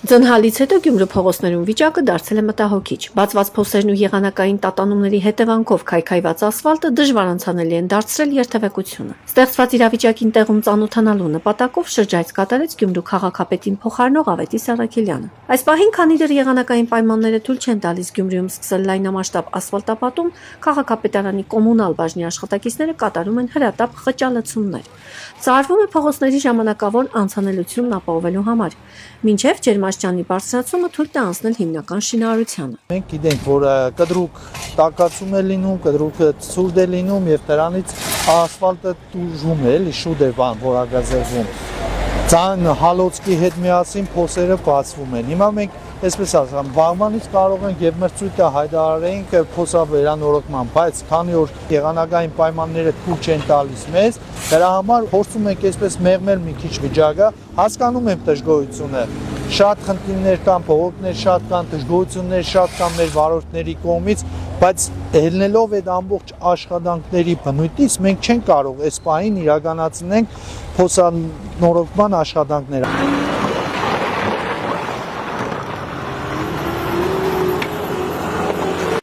Ձնհալից հետո Գյումրու փողոցներում վիճակը դարձել է մտահոգիչ։ Բացված փոսերն ու եղանակային տատանումների հետևանքով քայքայված ասֆալտը դժվար անցանելի են դարձրել երթևեկությունը։ Ստեղծված իրավիճակին տեղում ծանոթանալու նպատակով շրջայց կատարեց Գյումրու քաղաքապետին փոխարինող Ավետիս Առաքելյանը։ Այս պահին, քանի դեռ եղանակային պայմանները թույլ չեն տալիս Գյումրիում սկսել լայնամասշտաբ ասֆալտապատում, քաղաքապետարանի կոմունալ բաժնի աշխատակիցները կատարում են հրատապ խճալացումներ։ Ծառայվում է փողոցների ժամանակավոր անցանելությունն ապահովելու համար, մինչև ջերմաստիճանի բարձրացումը թույլ տա անցնել հիմնական շինարարությանը։ Մենք գիտենք, որ կտրուկ տակածում է լինում, կտրուկը ցուրտ է լինում եւ դրանից ասֆալտը տուժում է, շուտ է որակազերվում։ Ցան հալոցքի հետ միասին փոսերը բացվում են։ Հիմա մենք այսպես ասեմ, վաղվանից կարող ենք եւ մրցույթը հայտարարենք փոսավերանորոգման, բայց քանի որ եղանակային պայմանները թույլ չեն տալիս մեզ, դրա համար փորձում ենք այսպես մեղմել մի քիչ վիճակը, հասկանում եմ դժգոհությունը։ Շատ խնդիրներ կան, փողոցներ շատ կան, դժգոհություններ շատ կան մեր վարորդների կողմից, բայց ելնելով այդ ամբողջ աշխատանքների բնույթից մենք չենք կարող այս պահին իրականացնենք փոսանորոգման աշխատանքները։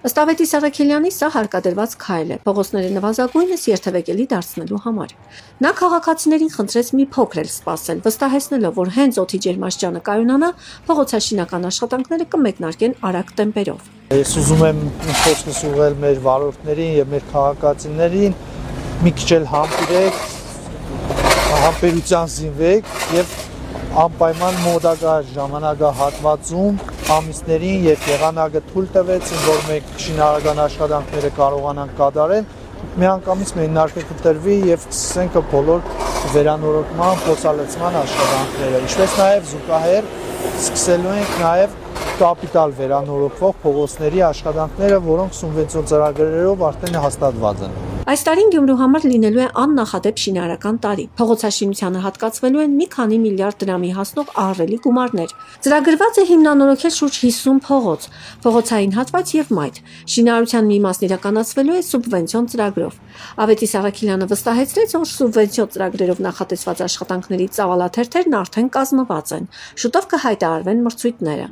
Ըստ Ավետիս Առաքելյանի, սա հարկադրված քայլ է փողոցները նվազագույնս երթևեկելի դարձնելու համար։ Նա քաղաքացիներին խնդրեց մի փոքր էլ սպասել, վստահեցնելով, որ հենց օդի ջերմաստիճանը կայունանա, փողոցաշինական աշխատանքները կմեկնարկեն արագ տեմպերով։ Ես ուզում եմ խոսքս ուղղել մեր վարորդներին եւ մեր քաղաքացիներին, մի քիչ էլ համբերեք, համբերության զինվեք եւ անպայման մոտակա ժամանակահատվածում ամիսներին եւ եղանակը թույլ տվեց, որ մենք շինարարական աշխատանքները կարողանանք կատարել, միանգամից մենարկը կտրվի եւ սկսենք բոլոր վերանորոգման, փոսալցման աշխատանքները, ինչպես նաեւ զուգահեռ սկսելու ենք նաեւ կապիտալ վերանորոգվող փողոցների աշխատանքները, որոնք սուբվենցիոն ծրագրերով արդեն հաստատված են։ Այս տարին Գյումրու համար լինելու է աննախադեպ շինարարական տարի։ Փողոցաշինությանը հատկացվելու են մի քանի միլիարդ դրամի հասնող ահռելի գումարներ։ Ծրագրված է հիմնանորոգել շուրջ 50 փողոց, փողոցային հատված եւ մայթ։ Շինարարության մի մասն իրականացվելու է սուբվենցիոն ծրագրով։ Ավետիս Առաքելյանը վստահեցրեց, որ սուբվենցիոն ծրագրերով նախատեսված աշխատանքների ծավալաթերթերն արդեն կազմված են։ Շուտով կհայտարարվեն մրցույթները։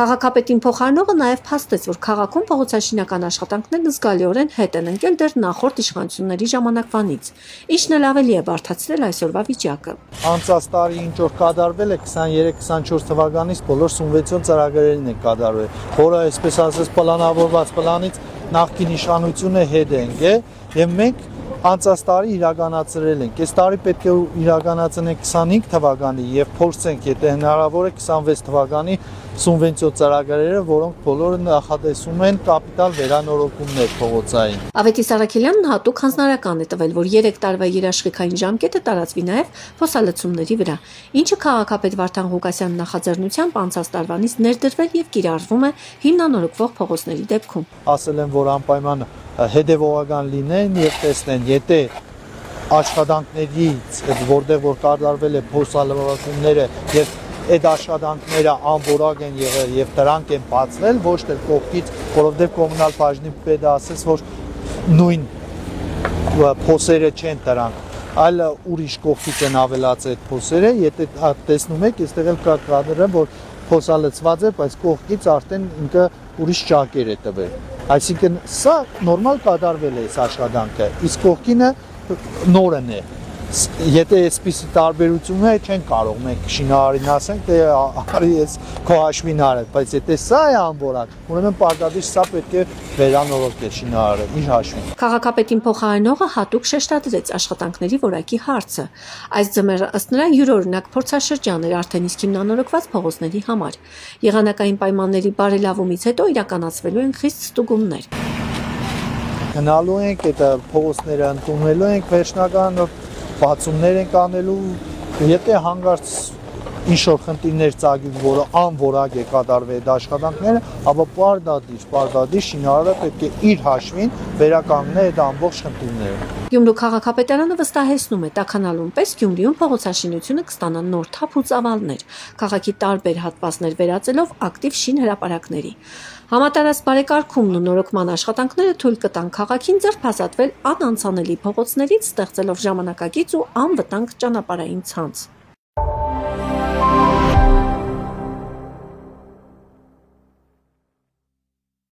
Քաղաքապետին փոխարինողը նաեւ փաստեց, որ քաղաքում փողոցաշինական աշխատանքներն զգալիորեն հետ են ընկել դեռ նախորդ իշխանությունների ժամանակվանից, ինչն էլ ավելի է բարդացրել այսօրվա վիճակը։ Անցած տարի ինչ որ կատարվել է 23-24 թվականից բոլոր սուբվենցիոն ծրագրերին է կատարվել, որը այսպես ասած պլանավորված պլանից նախկին իշխանությունը հետ է ընկել եւ մենք անցած տարի իրականացրել ենք։ Այս տարի պետք է իրականացնենք 25 թվականի եւ փորձենք, եթե հնարավոր է 26 թվականի սուբվենցիոն ծրագրերը, որոնք բոլորը նախատեսում են կապիտալ վերանորոգումներ փողոցային։ Ավետիս Առաքելյանն հատուկ հանձնարարական է տվել, որ 3 տարվա երաշխիքային ժամկետը տարածվի նաև փոսալցումների վրա, ինչը քաղաքապետ Վարդան Ղուկասյանի նախաձեռնությամբ անցած տարվանից ներդրվել եւ կիրառվում է հիմնանորոգվող փողոցների դեպքում։ Ասել են, որ անպայման հետևողական լինեն եւ տեսնեն, եթե աշխատանքներից, որտեղ որ կատարվել է փոսալցումները եւ այդ աշխատանքները անորակ են եղել եւ դրանք են բացվել, ոչ թե կողքից, որովհետեւ կոմունալ բաժնի պետը ասեց, որ նույն փոսերը չեն դրանք, այլ ուրիշ կողքից են ավելացել այդ փոսերը, եթե տեսնում եք, այստեղ էլ կա կադրը, որ փոսալցված է, բայց կողքից արդեն ինքը ուրիշ ճակեր է տվել։ Այսինքն սա նորմալ կատարվել է այս աշխատանքը, իսկ կողքինը նորն է։ Եթե այսպիսի տարբերություն է, չեն կարող մենք շինարարին ասենք, թե արի ես քո հաշվին արել, բայց եթե սա է անորակ, ուրեմն պարտադիր սա պետք է վերանորոգել շինարարը իր հաշվին։ Քաղաքապետին փոխարինողը հատուկ շեշտադրեց աշխատանքների որակի հարցը։ Այս ձմեռը ըստ նրա յուրօրինակ փորձաշրջան էր արդեն իսկ հիմնանորոգված փողոցների համար։ Եղանակային պայմանների բարելավումից հետո իրականացվելու են խիստ ստուգումներ։ Գնալու ենք, այդ փողոցները ընդունելու ենք վերջնական բացումներ ենք անելու, եթե հանգարց ինչ-որ խնդիրներ ծագի, որը անորակ է կատարվել այդ աշխատանքները, ապա պարտադիր շինարարը պետք է իր հաշվին վերականգնի այդ ամբողջ խնդիրները։ Գյումրու քաղաքապետարանը վստահեցնում է, տաքանալուն պես Գյումրիում փողոցաշինությունը կստանա նոր թափ ու ծավալներ, քաղաքի տարբեր հատվածներ վերածելով ակտիվ շինհրապարակների։ Համատարած բարեկարգումն ու նորոգման աշխատանքները թույլ կտան քաղաքին ձերբազատվել անանցանելի փողոցներից, ստեղծելով ժամանակակից ու անվտանգ ճանապարհային ցանց։